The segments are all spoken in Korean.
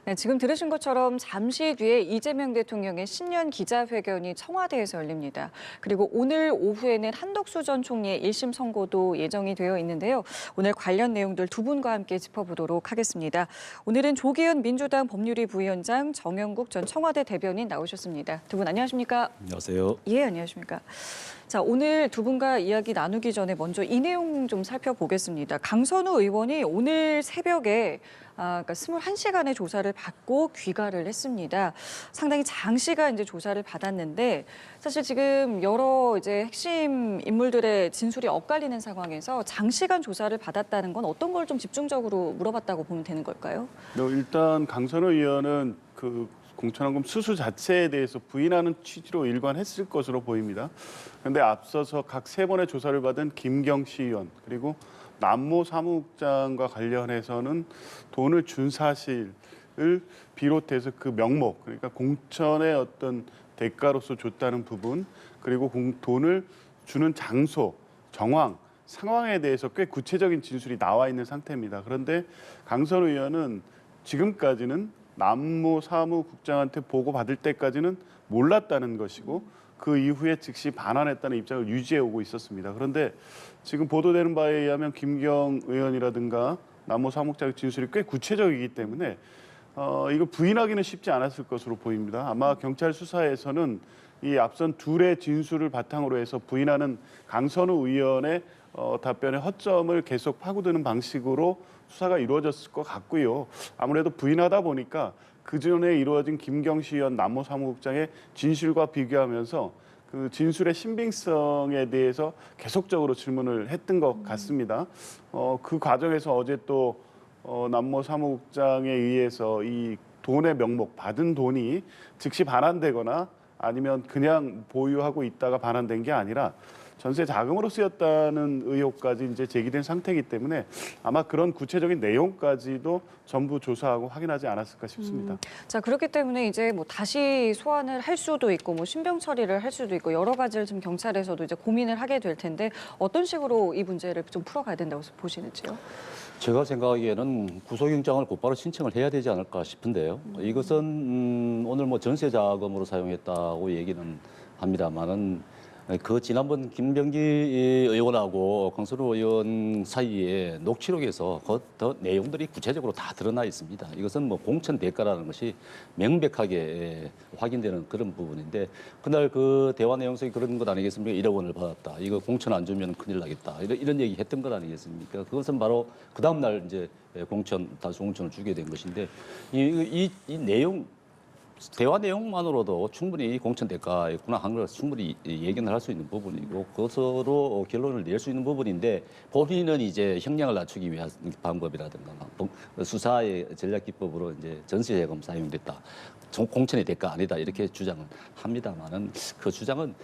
네, 지금 들으신 것처럼 잠시 뒤에 이재명 대통령의 신년 기자회견이 청와대에서 열립니다. 그리고 오늘 오후에는 한덕수 전 총리의 1심 선고도 예정이 되어 있는데요. 오늘 관련 내용들 두 분과 함께 짚어보도록 하겠습니다. 오늘은 조기현 민주당 법률위 부위원장, 정영국 전 청와대 대변인 나오셨습니다. 두 분 안녕하십니까? 안녕하세요. 예, 안녕하십니까? 자, 오늘 두 분과 이야기 나누기 전에 먼저 이 내용 좀 살펴보겠습니다. 강선우 의원이 오늘 새벽에 그러니까 21시간의 조사를 받고 귀가를 했습니다. 상당히 장시간 이제 조사를 받았는데 사실 지금 여러 이제 핵심 인물들의 진술이 엇갈리는 상황에서 장시간 조사를 받았다는 건 어떤 걸 좀 집중적으로 물어봤다고 보면 되는 걸까요? 일단 강선우 의원은 그 공천원금 수수 자체에 대해서 부인하는 취지로 일관했을 것으로 보입니다. 그런데 앞서서 각 세 번의 조사를 받은 김경시 의원 그리고 남모 사무국장과 관련해서는 돈을 준 사실을 비롯해서 그 명목, 그러니까 공천의 어떤 대가로서 줬다는 부분, 그리고 돈을 주는 장소, 정황, 상황에 대해서 꽤 구체적인 진술이 나와 있는 상태입니다. 그런데 강선우 의원은 지금까지는 남모 사무국장한테 보고받을 때까지는 몰랐다는 것이고 그 이후에 즉시 반환했다는 입장을 유지해 오고 있었습니다. 그런데 지금 보도되는 바에 의하면 김경 의원이라든가 남모 사무국장의 진술이 꽤 구체적이기 때문에 이거 부인하기는 쉽지 않았을 것으로 보입니다. 아마 경찰 수사에서는 이 앞선 둘의 진술을 바탕으로 해서 부인하는 강선우 의원의 답변의 허점을 계속 파고드는 방식으로 수사가 이루어졌을 것 같고요. 아무래도 부인하다 보니까 그전에 이루어진 김경시 의원 남모 사무국장의 진술과 비교하면서 그 진술의 신빙성에 대해서 계속적으로 질문을 했던 것 같습니다. 그 과정에서 어제 또 남모 사무국장에 의해서 이 돈의 명목, 받은 돈이 즉시 반환되거나 아니면 그냥 보유하고 있다가 반환된 게 아니라 전세 자금으로 쓰였다는 의혹까지 이제 제기된 상태이기 때문에 아마 그런 구체적인 내용까지도 전부 조사하고 확인하지 않았을까 싶습니다. 자, 그렇기 때문에 이제 뭐 다시 소환을 할 수도 있고 뭐 신병 처리를 할 수도 있고 여러 가지를 좀 경찰에서도 이제 고민을 하게 될 텐데 어떤 식으로 이 문제를 좀 풀어가야 된다고 보시는지요? 제가 생각하기에는 구속영장을 곧바로 신청을 해야 되지 않을까 싶은데요. 이것은 오늘 뭐 전세 자금으로 사용했다고 얘기는 합니다만은 그 지난번 김병기 의원하고 강선우 의원 사이에 녹취록에서 더 내용들이 구체적으로 다 드러나 있습니다. 이것은 뭐 공천 대가라는 것이 명백하게 확인되는 그런 부분인데 그날 그 대화 내용 속에 그런 것 아니겠습니까? 1억 원을 받았다. 이거 공천 안 주면 큰일 나겠다. 이런 얘기 했던 것 아니겠습니까? 그것은 바로 그 다음 날 이제 다수 공천을 주게 된 것인데 이 내용 대화 내용만으로도 충분히 공천 대가였구나 하는 걸 충분히 예견을 할 수 있는 부분이고 그것으로 결론을 낼 수 있는 부분인데 본인은 이제 형량을 낮추기 위한 방법이라든가 수사의 전략 기법으로 이제 전세 자금 사용됐다. 공천의 대가 아니다 이렇게 주장을 합니다만은 그 주장은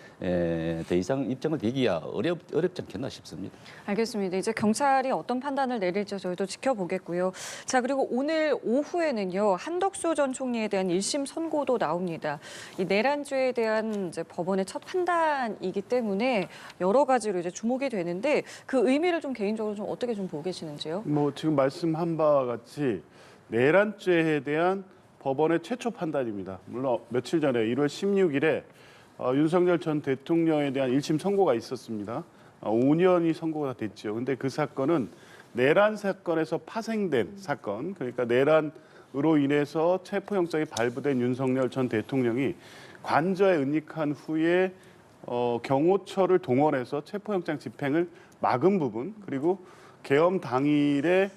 더 이상 입장을 대기가 어렵지 않겠나 싶습니다. 알겠습니다. 이제 경찰이 어떤 판단을 내릴지 저희도 지켜보겠고요. 자, 그리고 오늘 오후에는요 한덕수 전 총리에 대한 1심 선고도 나옵니다. 이 내란죄에 대한 이제 법원의 첫 판단이기 때문에 여러 가지로 이제 주목이 되는데 그 의미를 좀 개인적으로 좀 어떻게 좀 보고 계시는지요? 뭐 지금 말씀한 바와 같이 내란죄에 대한 법원의 최초 판단입니다. 물론 며칠 전에 1월 16일에 윤석열 전 대통령에 대한 1심 선고가 있었습니다. 5년이 선고가 됐죠. 근데 그 사건은 내란 사건에서 파생된 사건, 그러니까 내란으로 인해서 체포영장이 발부된 윤석열 전 대통령이 관저에 은닉한 후에 경호처를 동원해서 체포영장 집행을 막은 부분, 그리고 계엄 당일에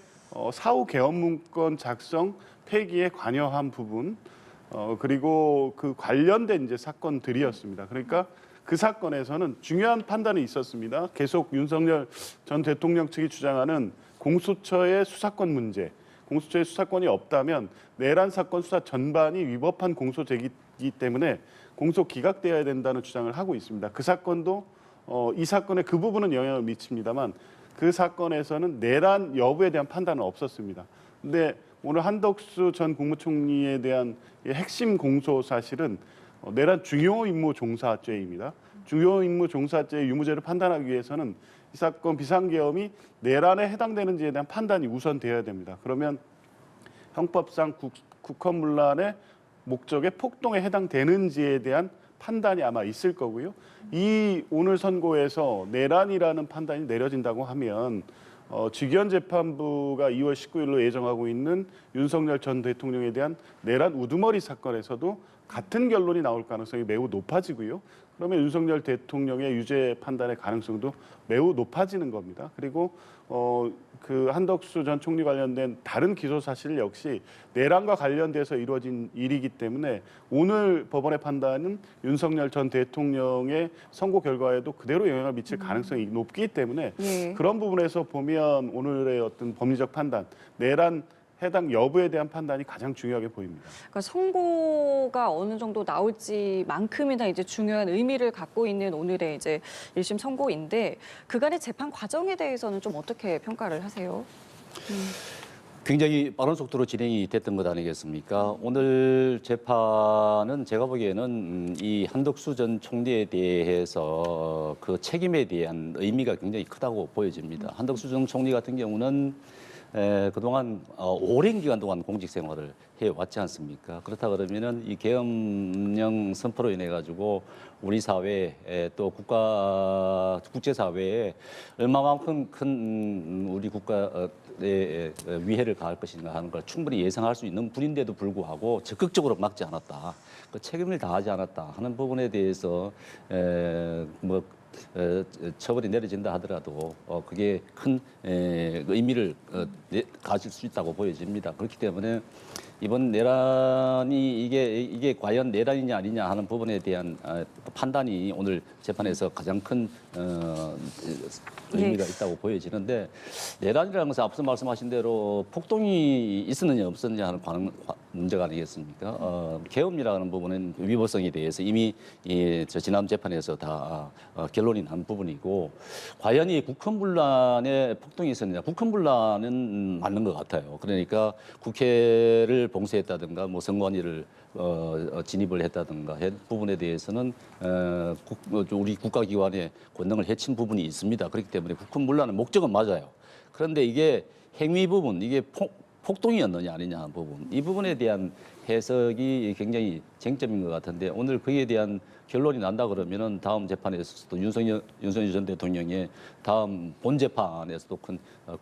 사후 계엄 문건 작성 폐기에 관여한 부분, 그리고 그 관련된 이제 사건들이었습니다. 그러니까 그 사건에서는 중요한 판단이 있었습니다. 계속 윤석열 전 대통령 측이 주장하는 공수처의 수사권 문제, 공수처의 수사권이 없다면 내란 사건 수사 전반이 위법한 공소 제기이기 때문에 공소 기각돼야 된다는 주장을 하고 있습니다. 그 사건도 이 사건에 그 부분은 영향을 미칩니다만 그 사건에서는 내란 여부에 대한 판단은 없었습니다. 근데 오늘 한덕수 전 국무총리에 대한 핵심 공소 사실은 내란 중요 임무 종사죄입니다. 중요 임무 종사죄의 유무죄를 판단하기 위해서는 이 사건 비상계엄이 내란에 해당되는지에 대한 판단이 우선 되어야 됩니다. 그러면 형법상 국헌문란의 목적의 폭동에 해당되는지에 대한 판단이 아마 있을 거고요. 이 오늘 선고에서 내란이라는 판단이 내려진다고 하면 직위원 재판부가 2월 19일로 예정하고 있는 윤석열 전 대통령에 대한 내란 우두머리 사건에서도 같은 결론이 나올 가능성이 매우 높아지고요. 그러면 윤석열 대통령의 유죄 판단의 가능성도 매우 높아지는 겁니다. 그리고 그 한덕수 전 총리 관련된 다른 기소 사실 역시 내란과 관련돼서 이루어진 일이기 때문에 오늘 법원의 판단은 윤석열 전 대통령의 선고 결과에도 그대로 영향을 미칠 가능성이 높기 때문에 예. 그런 부분에서 보면 오늘의 어떤 법리적 판단, 내란 해당 여부에 대한 판단이 가장 중요하게 보입니다. 그러니까 선고가 어느 정도 나올지만큼이나 이제 중요한 의미를 갖고 있는 오늘의 이제 1심 선고인데 그간의 재판 과정에 대해서는 좀 어떻게 평가를 하세요? 굉장히 빠른 속도로 진행이 됐던 것 아니겠습니까? 오늘 재판은 제가 보기에는 이 한덕수 전 총리에 대해서 그 책임에 대한 의미가 굉장히 크다고 보여집니다. 한덕수 전 총리 같은 경우는 그동안 오랜 기간 동안 공직 생활을 해왔지 않습니까? 그렇다 그러면은 이 계엄령 선포로 인해 가지고 우리 사회 또 국제 사회에 얼마만큼 큰 우리 국가의 위해를 가할 것인가 하는 걸 충분히 예상할 수 있는 분인데도 불구하고 적극적으로 막지 않았다, 그 책임을 다하지 않았다 하는 부분에 대해서 처벌이 내려진다 하더라도 그게 큰 의미를 가질 수 있다고 보여집니다. 그렇기 때문에 이번 내란이 이게 과연 내란이냐 아니냐 하는 부분에 대한 판단이 오늘 재판에서 가장 큰 의미가 있다고 보여지는데, 내란이라는 것은 앞서 말씀하신 대로 폭동이 있었느냐 없었느냐 하는 문제가 아니겠습니까? 계엄이라는 부분은 위법성에 대해서 이미 저 지난 재판에서 다 결론이 난 부분이고, 과연 이 국헌분란에 폭동이 있었느냐? 국헌분란은 맞는 것 같아요. 그러니까 국회를 봉쇄했다든가 뭐 선관위를 진입을 했다든가 부분에 대해서는 우리 국가기관의 권능을 해친 부분이 있습니다. 그렇기 때문에 국헌분란의 목적은 맞아요. 그런데 이게 행위 부분, 이게 폭동이었느냐 아니냐 하는 부분, 이 부분에 대한 해석이 굉장히 쟁점인 것 같은데, 오늘 그에 대한 결론이 난다 그러면은 다음 재판에서도 윤석열 전 대통령의 다음 본 재판에서도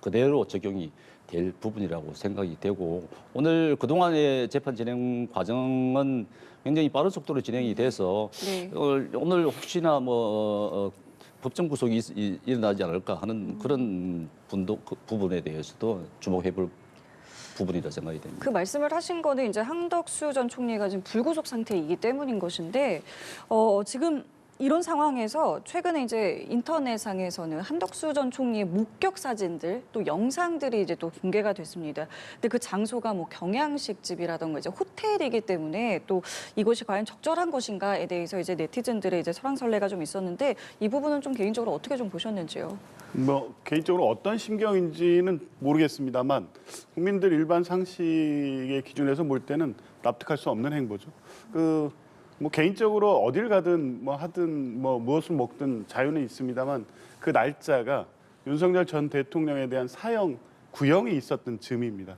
그대로 적용이 될 부분이라고 생각이 되고, 오늘 그동안의 재판 진행 과정은 굉장히 빠른 속도로 진행이 돼서 네. 오늘 혹시나 법정 구속이 일어나지 않을까 하는 그런 부분에 대해서도 주목해볼 부분이라 생각이 됩니다. 그 말씀을 하신 거는 이제 한덕수 전 총리가 지금 불구속 상태이기 때문인 것인데 지금 이런 상황에서 최근에 이제 인터넷상에서는 한덕수 전 총리의 목격 사진들 또 영상들이 이제 또 공개가 됐습니다. 근데 그 장소가 뭐 경양식 집이라던가 이제 호텔이기 때문에 또 이것이 과연 적절한 것인가에 대해서 이제 네티즌들의 이제 설왕설래가 좀 있었는데, 이 부분은 좀 개인적으로 어떻게 좀 보셨는지요? 개인적으로 어떤 심경인지는 모르겠습니다만 국민들 일반 상식의 기준에서 볼 때는 납득할 수 없는 행보죠. 개인적으로 어딜 가든 하든 무엇을 먹든 자유는 있습니다만 그 날짜가 윤석열 전 대통령에 대한 사형 구형이 있었던 즈음입니다.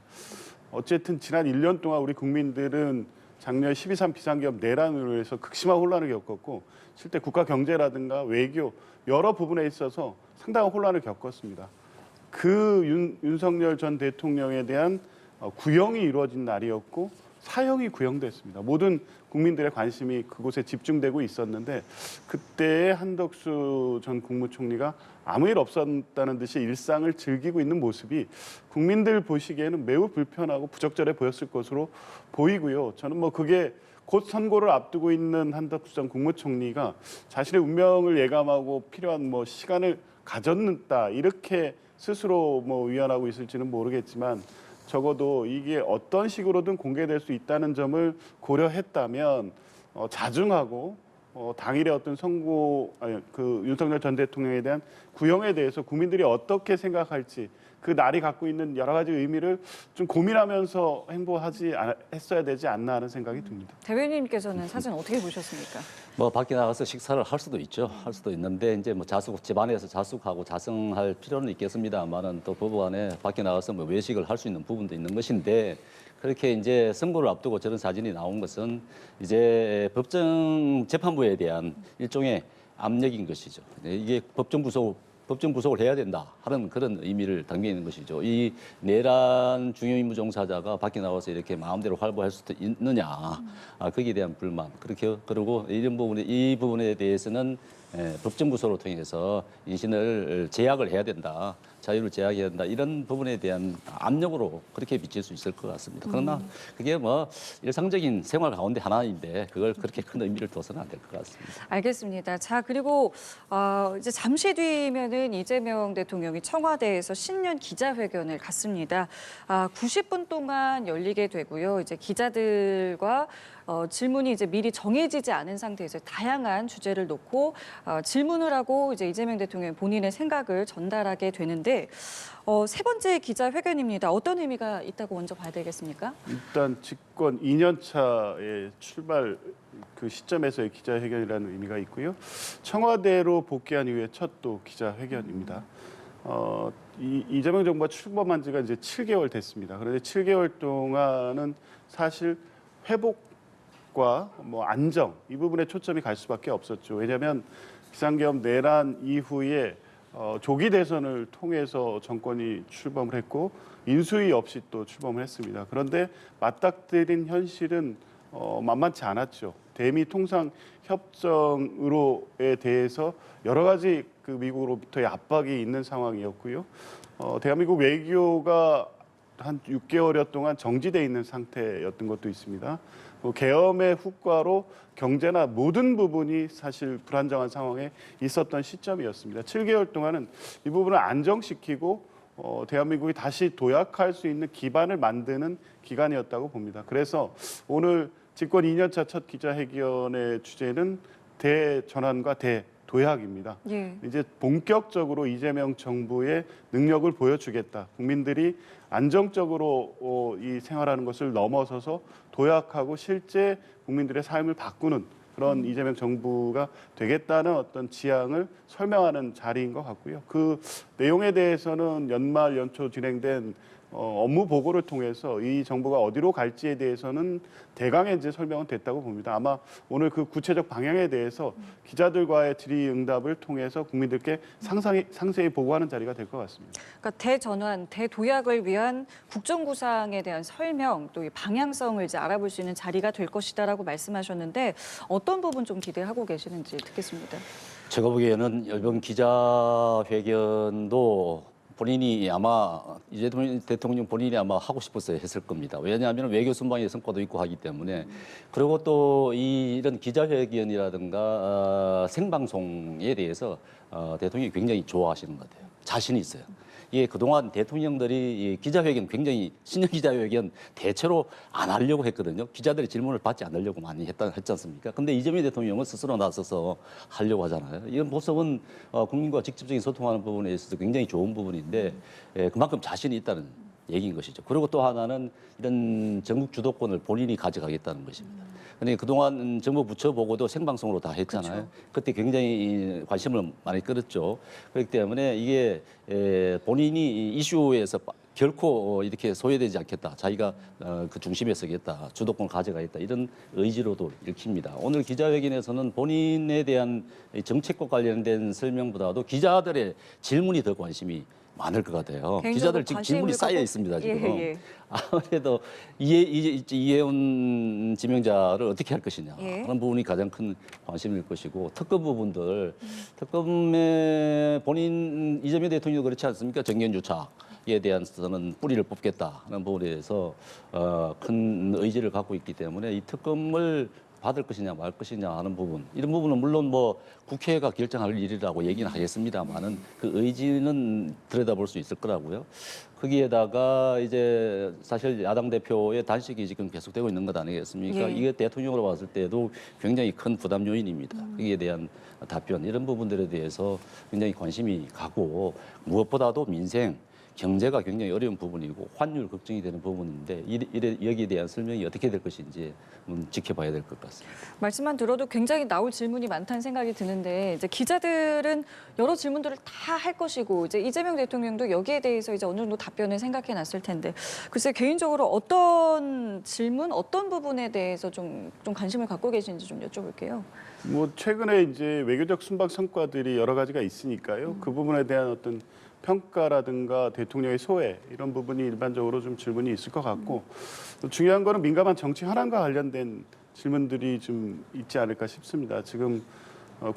어쨌든 지난 1년 동안 우리 국민들은 작년 12.3 비상계엄 내란으로 해서 극심한 혼란을 겪었고, 실제 국가 경제라든가 외교 여러 부분에 있어서 상당한 혼란을 겪었습니다. 그 윤석열 전 대통령에 대한 구형이 이루어진 날이었고 사형이 구형됐습니다. 모든 국민들의 관심이 그곳에 집중되고 있었는데, 그때 한덕수 전 국무총리가 아무 일 없었다는 듯이 일상을 즐기고 있는 모습이 국민들 보시기에는 매우 불편하고 부적절해 보였을 것으로 보이고요. 저는 그게 곧 선고를 앞두고 있는 한덕수 전 국무총리가 자신의 운명을 예감하고 필요한 시간을 가졌다, 이렇게 스스로 위안하고 있을지는 모르겠지만, 적어도 이게 어떤 식으로든 공개될 수 있다는 점을 고려했다면 자중하고 당일의 어떤 윤석열 전 대통령에 대한 구형에 대해서 국민들이 어떻게 생각할지, 그 날이 갖고 있는 여러 가지 의미를 좀 고민하면서 했어야 되지 않나 하는 생각이 듭니다. 대변인님께서는 사진 어떻게 보셨습니까? 밖에 나가서 식사를 할 수도 있죠. 할 수도 있는데 이제 집안에서 자숙하고 자성할 필요는 있겠습니다만은 또 법안에 밖에 나가서 외식을 할 수 있는 부분도 있는 것인데, 그렇게 이제 선고를 앞두고 저런 사진이 나온 것은 이제 법정 재판부에 대한 일종의 압력인 것이죠. 이게 법정 구속을 해야 된다 하는 그런 의미를 담기는 것이죠. 이 내란 중요 임무 종사자가 밖에 나와서 이렇게 마음대로 활보할 수도 있느냐, 거기에 대한 불만. 그리고 이 부분에 대해서는 법정 구속을 통해서 인신을 제약을 해야 된다, 자유를 제약해야 된다, 이런 부분에 대한 압력으로 그렇게 비칠 수 있을 것 같습니다. 그러나 그게 뭐 일상적인 생활 가운데 하나인데 그걸 그렇게 큰 의미를 둬서는 안 될 것 같습니다. 알겠습니다. 자, 그리고 이제 잠시 뒤면은 이재명 대통령이 청와대에서 신년 기자회견을 갖습니다. 90분 동안 열리게 되고요. 이제 기자들과 질문이 이제 미리 정해지지 않은 상태에서 다양한 주제를 놓고 질문을 하고 이제 이재명 대통령 본인의 생각을 전달하게 되는데 세 번째 기자회견입니다. 어떤 의미가 있다고 먼저 봐야 되겠습니까? 일단 집권 2년 차의 출발 그 시점에서의 기자회견이라는 의미가 있고요. 청와대로 복귀한 이후에 첫 또 기자회견입니다. 이재명 정부가 출범한 지가 이제 7개월 됐습니다. 그런데 7개월 동안은 사실 회복과 뭐 안정 이 부분에 초점이 갈 수밖에 없었죠. 왜냐하면 비상계엄 내란 이후에 조기 대선을 통해서 정권이 출범을 했고 인수위 없이 또 출범을 했습니다. 그런데 맞닥뜨린 현실은 만만치 않았죠. 대미 통상 협정으로에 대해서 여러 가지 그 미국으로부터의 압박이 있는 상황이었고요. 대한민국 외교가 한 6개월여 동안 정지돼 있는 상태였던 것도 있습니다. 계엄의 후과로 경제나 모든 부분이 사실 불안정한 상황에 있었던 시점이었습니다. 7개월 동안은 이 부분을 안정시키고 대한민국이 다시 도약할 수 있는 기반을 만드는 기간이었다고 봅니다. 그래서 오늘 집권 2년차 첫 기자회견의 주제는 대전환과 대도약입니다. 예. 이제 본격적으로 이재명 정부의 능력을 보여주겠다. 국민들이 안정적으로 이 생활하는 것을 넘어서서 도약하고 실제 국민들의 삶을 바꾸는 그런 이재명 정부가 되겠다는 어떤 지향을 설명하는 자리인 것 같고요. 그 내용에 대해서는 연말 연초 진행된 업무 보고를 통해서 이 정부가 어디로 갈지에 대해서는 대강의 이제 설명은 됐다고 봅니다. 아마 오늘 그 구체적 방향에 대해서 기자들과의 질의응답을 통해서 국민들께 상세히 보고하는 자리가 될 것 같습니다. 그러니까 대전환, 대도약을 위한 국정구상에 대한 설명, 또 이 방향성을 이제 알아볼 수 있는 자리가 될 것이다라고 말씀하셨는데 어떤 부분 좀 기대하고 계시는지 듣겠습니다. 제가 보기에는 이번 기자회견도 본인이 아마 이재명 대통령 본인이 아마 하고 싶어서 했을 겁니다. 왜냐하면 외교 순방의 성과도 있고 하기 때문에. 그리고 또 이런 기자회견이라든가 생방송에 대해서 대통령이 굉장히 좋아하시는 것 같아요. 자신이 있어요. 이게 그동안 대통령들이 이 기자회견 굉장히 신년 기자회견 대체로 안 하려고 했거든요. 기자들이 질문을 받지 않으려고 많이 했지 않습니까? 근데 이재명 대통령은 스스로 나서서 하려고 하잖아요. 이런 모습은 국민과 직접적인 소통하는 부분에 있어서 굉장히 좋은 부분인데 그만큼 자신이 있다는 얘기인 것이죠. 그리고 또 하나는 이런 전국 주도권을 본인이 가져가겠다는 것입니다. 근데 그동안 정부 부처 보고도 생방송으로 다 했잖아요. 그렇죠. 그때 굉장히 관심을 많이 끌었죠. 그렇기 때문에 이게 본인이 이슈에서 결코 이렇게 소외되지 않겠다. 자기가 그 중심에 서겠다. 주도권을 가져가겠다. 이런 의지로도 읽힙니다. 오늘 기자회견에서는 본인에 대한 정책과 관련된 설명보다도 기자들의 질문이 더 관심이 많을 것 같아요. 기자들 지금 질문이 쌓여 있습니다. 지금. 예. 아무래도 이해운 지명자를 어떻게 할 것이냐 하는 부분이 가장 큰 관심일 것이고 특검 부분들 특검에 본인 이재명 대통령도 그렇지 않습니까? 정견조작에 대해서는 뿌리를 뽑겠다 하는 부분에 대해서 큰 의지를 갖고 있기 때문에 이 특검을 받을 것이냐 말 것이냐 하는 부분 이런 부분은 물론 뭐 국회가 결정할 일이라고 얘기는 하겠습니다만은 그 의지는 들여다볼 수 있을 거라고요. 거기에다가 이제 사실 야당 대표의 단식이 지금 계속되고 있는 것 아니겠습니까? 예. 이게 대통령으로 봤을 때도 굉장히 큰 부담 요인입니다. 거기에 대한 답변 이런 부분들에 대해서 굉장히 관심이 가고 무엇보다도 민생 경제가 굉장히 어려운 부분이고 환율 걱정이 되는 부분인데 여기에 대한 설명이 어떻게 될 것인지 지켜봐야 될 것 같습니다. 말씀만 들어도 굉장히 나올 질문이 많다는 생각이 드는데 이제 기자들은 여러 질문들을 다 할 것이고 이제 이재명 대통령도 여기에 대해서 이제 어느 정도 답변을 생각해 놨을 텐데 글쎄 개인적으로 어떤 질문, 어떤 부분에 대해서 좀 관심을 갖고 계신지 좀 여쭤볼게요. 뭐 최근에 이제 외교적 순방 성과들이 여러 가지가 있으니까요. 그 부분에 대한 어떤 평가라든가 대통령의 소회 이런 부분이 일반적으로 좀 질문이 있을 것 같고 또 중요한 거는 민감한 정치 현안과 관련된 질문들이 좀 있지 않을까 싶습니다. 지금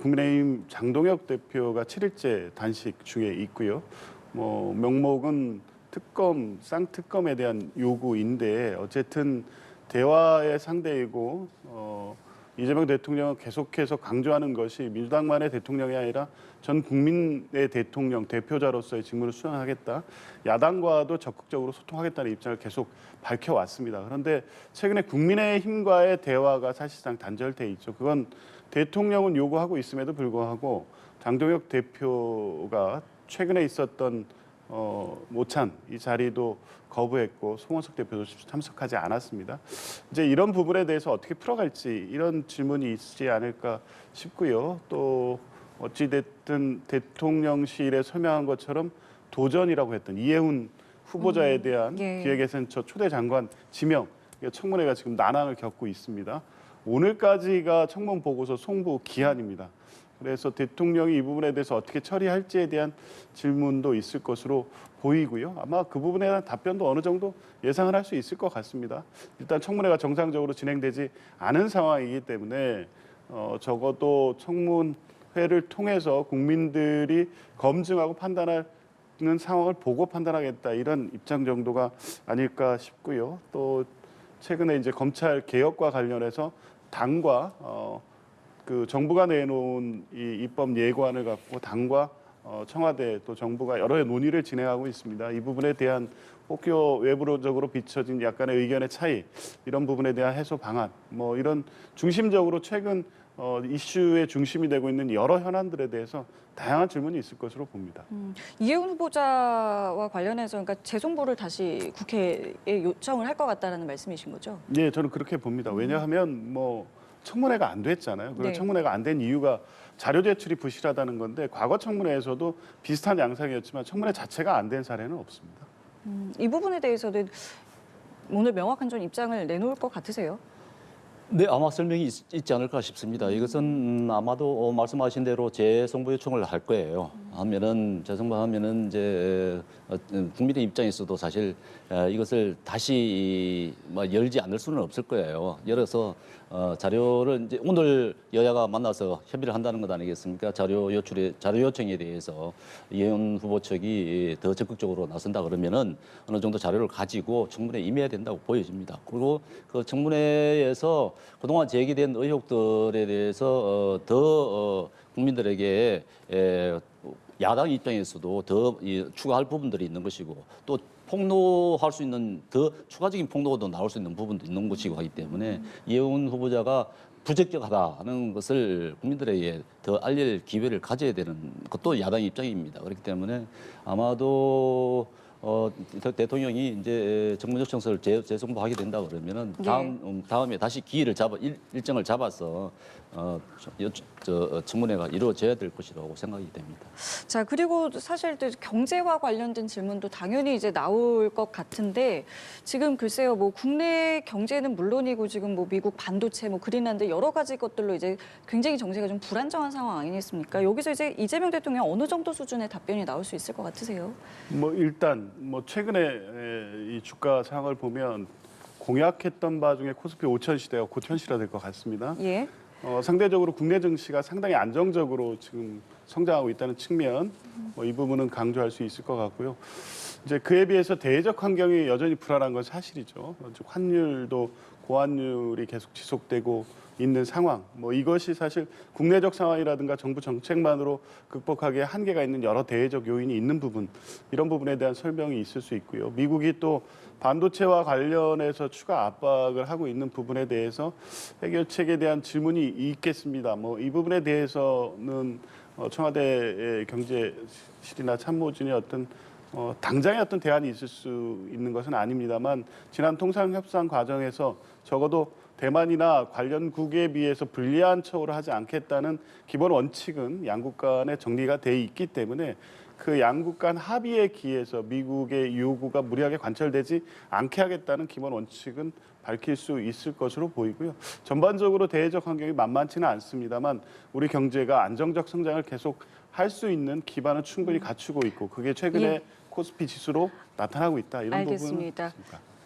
국민의힘 장동혁 대표가 7일째 단식 중에 있고요. 뭐 명목은 특검, 쌍특검에 대한 요구인데 어쨌든 대화의 상대이고 이재명 대통령은 계속해서 강조하는 것이 민주당만의 대통령이 아니라 전 국민의 대통령 대표자로서의 직무를 수행하겠다. 야당과도 적극적으로 소통하겠다는 입장을 계속 밝혀왔습니다. 그런데 최근에 국민의힘과의 대화가 사실상 단절돼 있죠. 그건 대통령은 요구하고 있음에도 불구하고 장동혁 대표가 최근에 있었던 모찬 이 자리도 거부했고 송원석 대표도 참석하지 않았습니다. 이제 이런 부분에 대해서 어떻게 풀어갈지 이런 질문이 있지 않을까 싶고요. 또 어찌 됐든 대통령실에 설명한 것처럼 도전이라고 했던 이해훈 후보자에 대한 예. 기획예산처 초대 장관 지명 청문회가 지금 난항을 겪고 있습니다. 오늘까지가 청문 보고서 송부 기한입니다. 그래서 대통령이 이 부분에 대해서 어떻게 처리할지에 대한 질문도 있을 것으로 보이고요. 아마 그 부분에 대한 답변도 어느 정도 예상을 할 수 있을 것 같습니다. 일단 청문회가 정상적으로 진행되지 않은 상황이기 때문에 적어도 청문회를 통해서 국민들이 검증하고 판단하는 상황을 보고 판단하겠다 이런 입장 정도가 아닐까 싶고요. 또 최근에 이제 검찰 개혁과 관련해서 당과 그 정부가 내놓은 이 입법 예고안을 갖고 당과 청와대 또 정부가 여러 논의를 진행하고 있습니다. 이 부분에 대한 혹여 외부적으로 비춰진 약간의 의견의 차이 이런 부분에 대한 해소 방안 뭐 이런 중심적으로 최근 이슈의 중심이 되고 있는 여러 현안들에 대해서 다양한 질문이 있을 것으로 봅니다. 이해훈 후보자와 관련해서 그러니까 재송부를 다시 국회에 요청을 할 것 같다라는 말씀이신 거죠? 예, 저는 그렇게 봅니다. 왜냐하면 뭐 청문회가 안 됐잖아요. 그리고 네. 청문회가 안 된 이유가 자료 제출이 부실하다는 건데 과거 청문회에서도 비슷한 양상이었지만 청문회 자체가 안 된 사례는 없습니다. 이 부분에 대해서는 오늘 명확한 좀 입장을 내놓을 것 같으세요? 네, 아마 설명이 있지 않을까 싶습니다. 이것은 아마도 말씀하신 대로 재송부 요청을 할 거예요. 하면은 재송부하면은 이제 국민의 입장에서도 사실 이것을 다시 열지 않을 수는 없을 거예요. 열어서 자료를 이제 오늘 여야가 만나서 협의를 한다는 것 아니겠습니까? 자료 요청에 대해서 이해훈 후보 측이 더 적극적으로 나선다 그러면은 어느 정도 자료를 가지고 청문회에 임해야 된다고 보여집니다. 그리고 그 청문회에서 그동안 제기된 의혹들에 대해서 더 국민들에게 야당 입장에서도 더 추가할 부분들이 있는 것이고 또 폭로할 수 있는 더 추가적인 폭로도 나올 수 있는 부분도 있는 것이고 하기 때문에 이해훈 후보자가 부적격하다는 것을 국민들에게 더 알릴 기회를 가져야 되는 것도 야당 입장입니다. 그렇기 때문에 아마도 대통령이 이제 정문 요청서를 재송부하게 된다 그러면은 다음에 다시 기일을 일정을 잡아서 청문회가 이루어져야 될 것이라고 생각이 됩니다. 자, 그리고 사실 또 경제와 관련된 질문도 당연히 이제 나올 것 같은데 지금 글쎄요, 뭐 국내 경제는 물론이고 지금 뭐 미국 반도체, 뭐 그린란드 여러 가지 것들로 이제 굉장히 정세가 좀 불안정한 상황 아니겠습니까? 여기서 이제 이재명 대통령 어느 정도 수준의 답변이 나올 수 있을 것 같으세요? 뭐 일단 뭐 최근에 이 주가 상황을 보면 공약했던 바 중에 코스피 5천 시대가 곧 현실화될 것 같습니다. 예. 상대적으로 국내 증시가 상당히 안정적으로 지금 성장하고 있다는 측면, 이 부분은 강조할 수 있을 것 같고요. 이제 그에 비해서 대외적 환경이 여전히 불안한 건 사실이죠. 환율도 고환율이 계속 지속되고 있는 상황. 이것이 사실 국내적 상황이라든가 정부 정책만으로 극복하기에 한계가 있는 여러 대외적 요인이 있는 부분, 이런 부분에 대한 설명이 있을 수 있고요. 미국이 또 반도체와 관련해서 추가 압박을 하고 있는 부분에 대해서 해결책에 대한 질문이 있겠습니다. 이 부분에 대해서는 청와대의 경제실이나 참모진의 어떤 당장의 어떤 대안이 있을 수 있는 것은 아닙니다만 지난 통상협상 과정에서 적어도 대만이나 관련국에 비해서 불리한 처우를 하지 않겠다는 기본 원칙은 양국 간에 정리가 돼 있기 때문에 그 양국 간 합의에 기해서 미국의 요구가 무리하게 관철되지 않게 하겠다는 기본 원칙은 밝힐 수 있을 것으로 보이고요. 전반적으로 대외적 환경이 만만치는 않습니다만 우리 경제가 안정적 성장을 계속 할 수 있는 기반은 충분히 갖추고 있고 그게 최근에 예. 코스피 지수로 나타나고 있다. 이런 알겠습니다. 부분은 있습니다.